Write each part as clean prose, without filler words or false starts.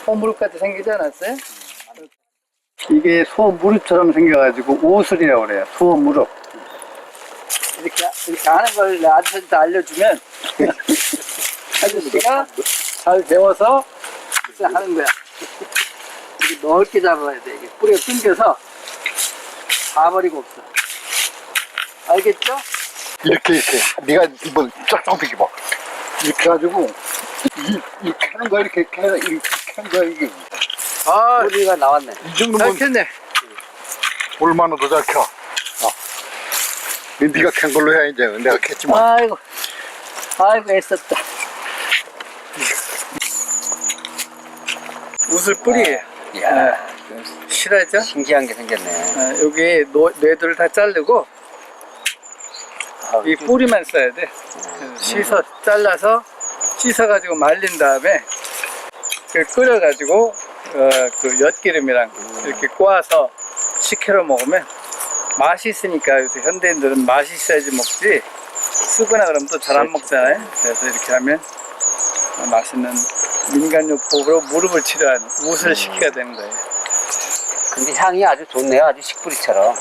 소무릎같이 생기지 않았어요? 이게 소무릎처럼 생겨가지고 우슬이라고 그래요. 소무릎. 이렇게 하는 걸 아저씨한테 알려주면 아저씨가 잘 배워서 하는 거야. 이렇게 넓게 잡아야 돼. 이게 뿌리가 끊겨서 가버리고 없어. 알겠죠? 이렇게 네가 이번 쫙쫙 비켜봐. 이렇게 해가지고 이렇게 하는 거야. 이렇게 하는 거야. 이게 아, 뿌리가 나왔네. 이 정도면 잘 켰네. 얼마나 더 잘 켜. 네가 캔 걸로 해. 이제 내가 캤지만. 아이고 애썼다. 우슬 뿌리예요. 이야, 실하죠? 신기한 게 생겼네. 여기 뇌들을 다 자르고 이 뿌리만 써야 돼. 잘라서 씻어가지고 말린 다음에 끓여가지고 그 엿기름이랑 이렇게 꼬아서 식혜로 먹으면 맛이 있으니까 요새 현대인들은 맛이 있어야지 먹지 쓰거나 그러면 또 잘 안 먹잖아요. 그래서 이렇게 하면 맛있는 민간요법으로 무릎을 치료하는 우슬 식혜가 되는 거예요. 근데 향이 아주 좋네요. 아주 식뿌리처럼.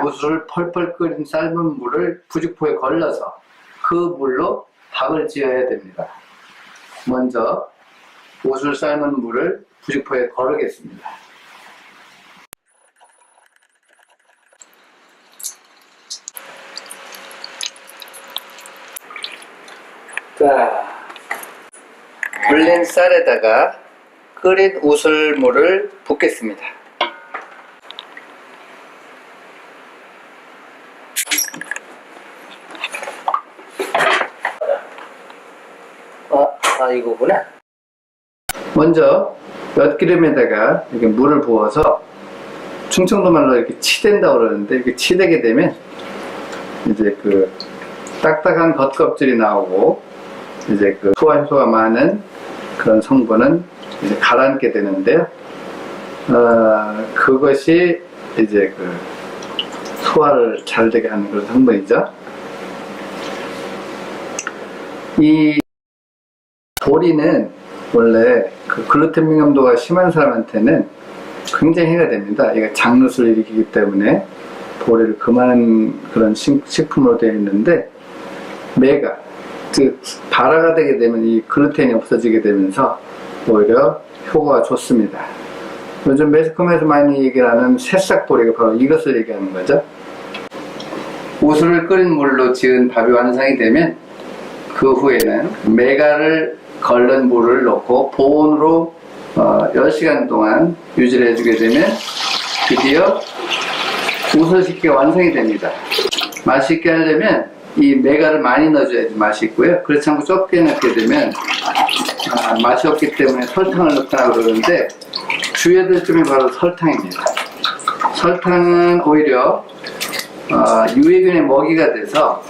우슬을 펄펄 끓인 삶은 물을 부직포에 걸러서 그 물로 밥을 지어야 됩니다. 먼저 우슬 삶은 물을 부직포에 걸으겠습니다. 자, 불린 쌀에다가 끓인 우슬물을 붓겠습니다. 이거구나. 먼저 엿기름에다가 이렇게 물을 부어서 충청도 말로 이렇게 치댄다고 그러는데 이렇게 치대게 되면 이제 그 딱딱한 겉껍질이 나오고 이제 그 소화 효소가 많은 그런 성분은 이제 가라앉게 되는데요. 그것이 이제 그 소화를 잘 되게 하는 그런 성분이죠. 이 보리는 원래 그 글루텐 민감도가 심한 사람한테는 굉장히 해가 됩니다. 이게 장루수를 일으키기 때문에 보리를 금하는 그런 식품으로 되어 있는데 메가, 즉 발화가 되게 되면 이 글루텐이 없어지게 되면서 오히려 효과가 좋습니다. 요즘 매스컴에서 많이 얘기를 하는 새싹보리가 바로 이것을 얘기하는 거죠. 우슬을 끓인 물로 지은 밥이 완성이 되면 그 후에는 메가를 걸른 물을 넣고 보온으로 10시간 동안 유지를 해주게 되면 드디어 우슬 식혜가 완성이 됩니다. 맛있게 하려면 이 메가를 많이 넣어줘야지 맛이 있고요. 그렇지 않고 적게 넣게 되면 맛이 없기 때문에 설탕을 넣거나 그러는데 주의해야 될 점이 바로 설탕입니다. 설탕은 오히려 유해균의 먹이가 돼서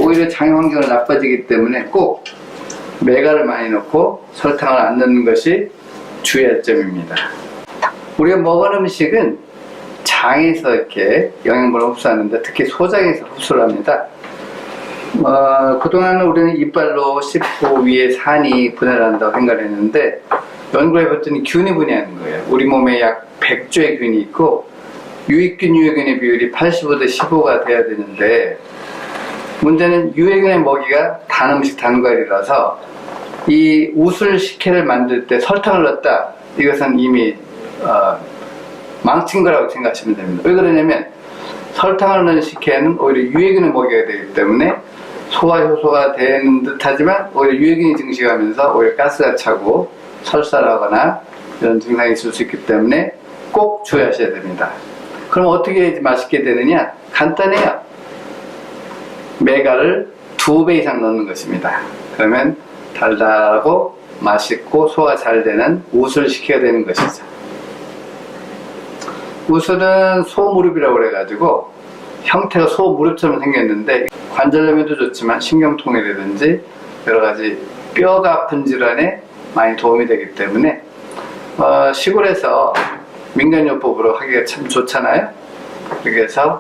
오히려 장애 환경을 나빠지기 때문에 꼭 메가를 많이 넣고 설탕을 안 넣는 것이 주의할 점입니다. 우리가 먹은 음식은 장에서 이렇게 영양분을 흡수하는데 특히 소장에서 흡수를 합니다. 그동안 우리는 이빨로 씹고 위에 산이 분해를 한다고 생각을 했는데 연구를 해봤더니 균이 분해하는 거예요. 우리 몸에 약 100조의 균이 있고 유익균, 유해균의 비율이 85대 15가 돼야 되는데 문제는 유해균의 먹이가 단 음식, 단 과일이라서 이 우슬 식혜를 만들 때 설탕을 넣었다. 이것은 이미 망친 거라고 생각하시면 됩니다. 왜 그러냐면 설탕을 넣은 식혜는 오히려 유해균의 먹이가 되기 때문에 소화 효소가 되는 듯 하지만 오히려 유해균이 증식하면서 오히려 가스가 차고 설사라거나 이런 증상이 있을 수 있기 때문에 꼭 주의하셔야 됩니다. 그럼 어떻게 해야지 맛있게 되느냐? 간단해요. 메가를 2배 이상 넣는 것입니다. 그러면 달달하고 맛있고 소화가 잘 되는 우슬 식혜가 되는 것이죠. 우슬은 소무릎이라고 그래가지고 형태가 소무릎처럼 생겼는데 관절염에도 좋지만 신경통이라든지 여러가지 뼈가 아픈 질환에 많이 도움이 되기 때문에 시골에서 민간요법으로 하기가 참 좋잖아요. 그렇게 해서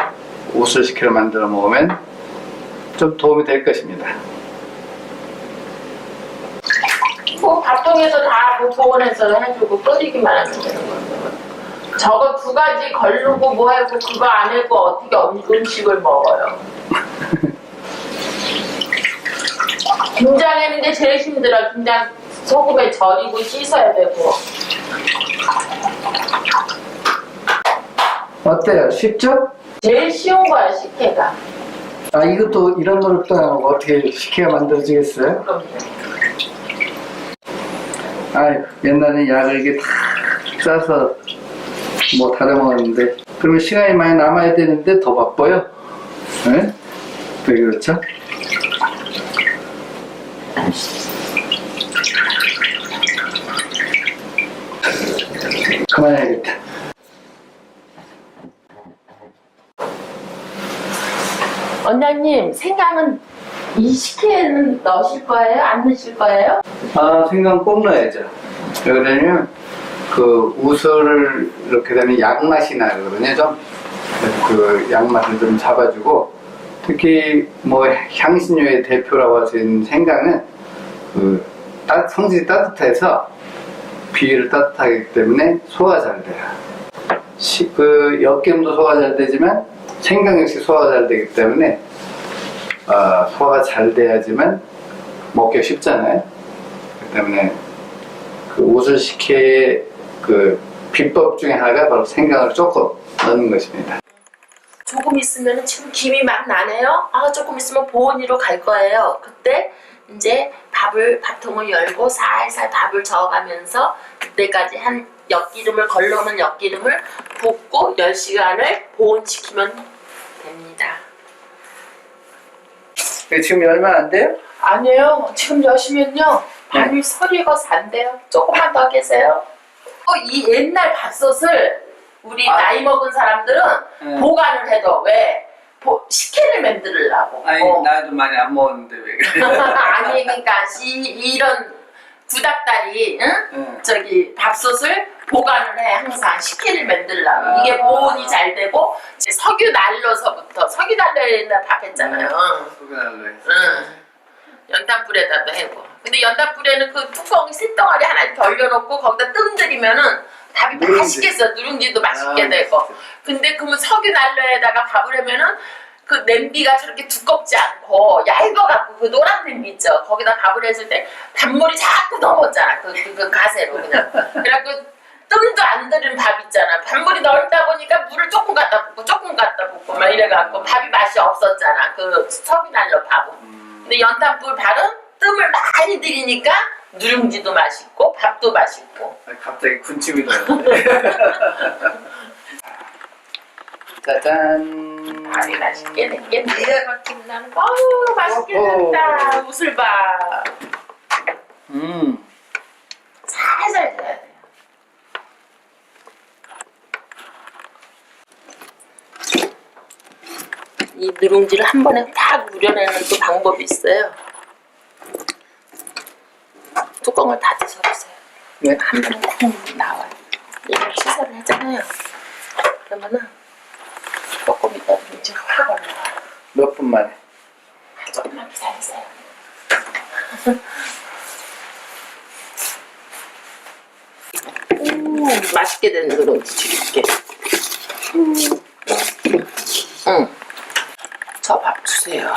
우슬식혜를 만들어 먹으면 좀 도움이 될 것입니다. 뭐 밥통에서 다뭐 조언해서 해주고 끓이기만 하면 되는 거예요. 저거 두 가지 걸르고 뭐 하고 그거 안 해고 어떻게 음식을 먹어요. 김장하는 게 제일 힘들어. 김장 소금에 절이고 씻어야 되고. 어때요? 쉽죠? 제일 쉬운 거야 식혜가. 아, 이것도 이런 노력도 안 하고 어떻게 식혜가 만들어지겠어요? 그럼요. 아유, 옛날에 약을 이게 다 짜서 뭐 다려 먹었는데, 그러면 시간이 많이 남아야 되는데 더 바빠요. 네? 왜 그렇죠? 그만해야겠다. 원장님 생강은 이 식혜는 넣으실 거예요? 안 넣으실 거예요? 아, 생강 꼭 넣어야죠. 왜 그러냐면, 그 우설을 이렇게 되면 약맛이 나거든요, 좀. 그 약맛을 좀 잡아주고, 특히 뭐 향신료의 대표라고 할 수 있는 생강은 그 성질이 따뜻해서 비위를 따뜻하기 때문에 소화가 잘 돼요. 그 엿기름도 소화가 잘 되지만 생강 역시 소화가 잘 되기 때문에 소화가 잘 돼야지만 먹기가 쉽잖아요. 그렇기 때문에 그 우슬식혜의 그 비법 중에 하나가 바로 생강을 조금 넣는 것입니다. 조금 있으면 지금 김이 막 나네요. 아, 조금 있으면 보온이로 갈 거예요. 그때 이제 밥통을 열고 살살 밥을 저어가면서 그때까지 한 걸러놓은 엿기름을 붓고 10시간을 보온시키면 됩니다. 지금 열면 안 돼요? 아니에요. 지금 여시면요. 밥이 설익어서 안 돼요. 조금만 더 계세요. 이 옛날 밥솥을 우리 나이 먹은 사람들은 보관을 해도 왜? 식혜를 만들려고. 나도 많이 안 먹었는데 왜 그래? 아니 그러니까 이런 구닥다리 저기 밥솥을 보관을 해 항상 식혜를 만들려고. 이게 보온이 잘 되고 이제 석유 난로서부터 석유 난로에 옛날 밥 했잖아요. 석유 난로에. 연탄불에다도 해고. 근데 연탄불에는 그 뚜껑이 쇳덩어리 하나 이렇게 얼려놓고 거기다 뜸 들이면은 밥이 맛있겠어. 누룽지도 맛있게 되고. 근데 그러면 석유 난로에다가 밥을 하면은 그 냄비가 저렇게 두껍지 않고 얇아갖고 그 노란 냄비 있죠. 거기다 밥을 했을 때 밥물이 자꾸 넘었잖아. 그 가세로 그냥. 그래갖고 뜸도 안 들은 밥 있잖아. 밥물이 넓다 보니까 물을 조금 갖다 붓고 막 이래갖고 밥이 맛이 없었잖아. 그 석유 난로 밥은. 근데 연탄불 밥은 뜸을 많이 들이니까 누룽지도 맛있고 밥도 맛있고. 갑자기 군침이 도는데. 짜잔. 밥이 맛있게 됐겠네. 김 나는 거. 어우 맛있게 됐다. 우슬밥. 살살 돼야 돼요. 이 누룽지를 한 번에 딱 우려내는 또 방법이 있어요. 뚜껑을 닫아서 보세요. 네. 한 번에 콩 나와요. 이걸 시사를 하잖아요. 그러면은 조금 이따 누룽지가 확 올라와요. 몇 분 만에? 조금만 기다리세요. 맛있게 된 누룽지 줄일게. 저 밥 주세요.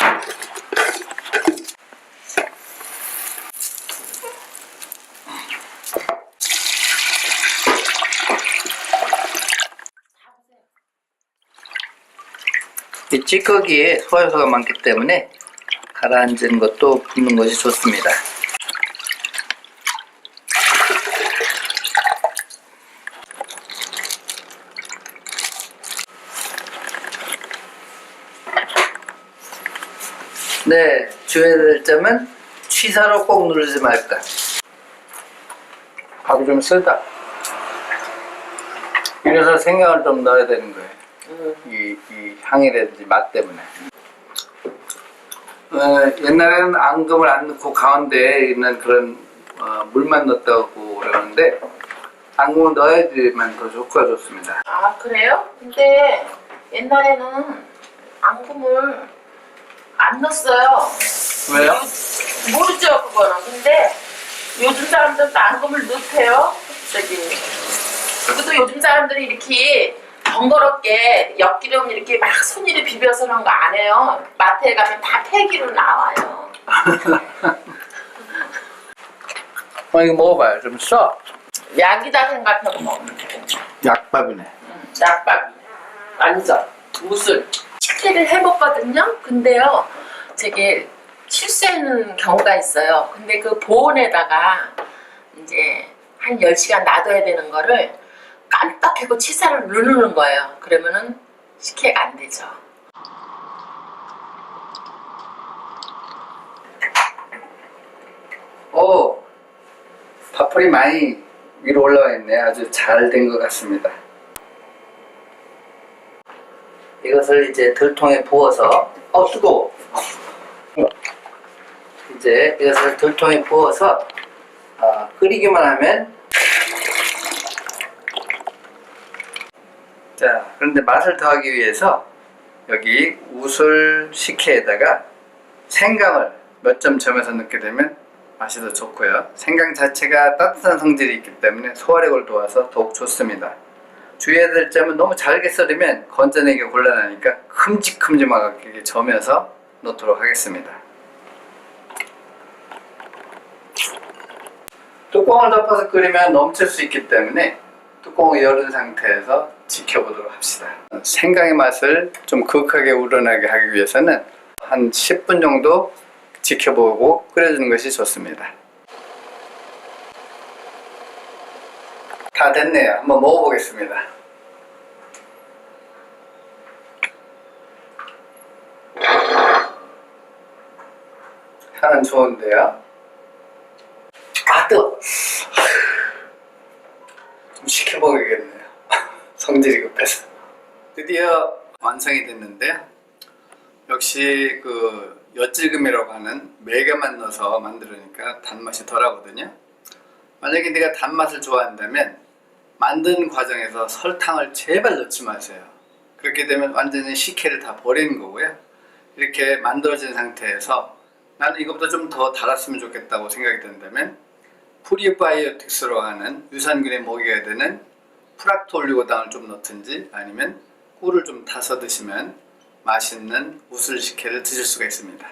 이 찌꺼기에 소화효소가 많기 때문에 가라앉은 것도 붓는 것이 좋습니다. 네, 주의해야 될 점은 취사로 꼭 누르지 말까. 밥이 좀 쓰다. 이래서 생강을 좀 넣어야 되는 거예요. 이 향이라든지 맛 때문에. 옛날에는 앙금을 안 넣고 가운데에 있는 그런 물만 넣었다고 그러는데 앙금을 넣어야지만 더 효과가 좋습니다. 아 그래요? 근데 옛날에는 앙금을 안 넣었어요. 왜요? 모르죠 그거는. 근데 요즘 사람들도 앙금을 넣대요. 그것도 요즘 사람들이 이렇게 번거롭게 엿기름 이렇게 막 손으로 비벼서 그런 거 안 해요. 마트에 가면 다 폐기로 나와요. 이거 먹어봐요. 좀 써. 약이다 생각하고 먹으면 돼. 약밥이네. 약밥 완전 무술 식혜를 해먹거든요. 근데요 되게 실수하는 경우가 있어요. 근데 그 보온에다가 이제 한 10시간 놔둬야 되는 거를 깜빡하고 치사를 누르는 거예요. 그러면은 식혜가 안 되죠. 오, 파풀이 많이 위로 올라와 있네. 아주 잘 된 것 같습니다. 이것을 이제 들통에 부어서 뜨거워. 이제 이것을 들통에 부어서 끓이기만 하면 자, 그런데 맛을 더하기 위해서 여기 우슬 식혜에다가 생강을 몇 점 점에서 넣게 되면 맛이 더 좋고요. 생강 자체가 따뜻한 성질이 있기 때문에 소화력을 도와서 더욱 좋습니다. 주의해야 될 점은 너무 잘게 썰으면 건져내기가 곤란하니까 큼직큼직하게 저면서 넣도록 하겠습니다. 뚜껑을 덮어서 끓이면 넘칠 수 있기 때문에 뚜껑을 열은 상태에서 지켜보도록 합시다. 생강의 맛을 좀 그윽하게 우러나게 하기 위해서는 한 10분 정도 지켜보고 끓여주는 것이 좋습니다. 다 됐네요. 한번 먹어보겠습니다. 향은 좋은데요. 뜨거워. 좀 식혀먹어야겠네요. 성질이 급해서. 드디어 완성이 됐는데요. 역시 그 엿질금이라고 하는 매개만 넣어서 만들으니까 단맛이 덜하거든요. 만약에 내가 단맛을 좋아한다면 만드는 과정에서 설탕을 제발 넣지 마세요. 그렇게 되면 완전히 식혜를 다 버리는 거고요. 이렇게 만들어진 상태에서 나는 이것보다 좀 더 달았으면 좋겠다고 생각이 든다면 프리바이오틱스로 하는 유산균에 먹여야 되는 프락톨리고당을 좀 넣든지 아니면 꿀을 좀 타서 드시면 맛있는 우슬 식혜를 드실 수가 있습니다.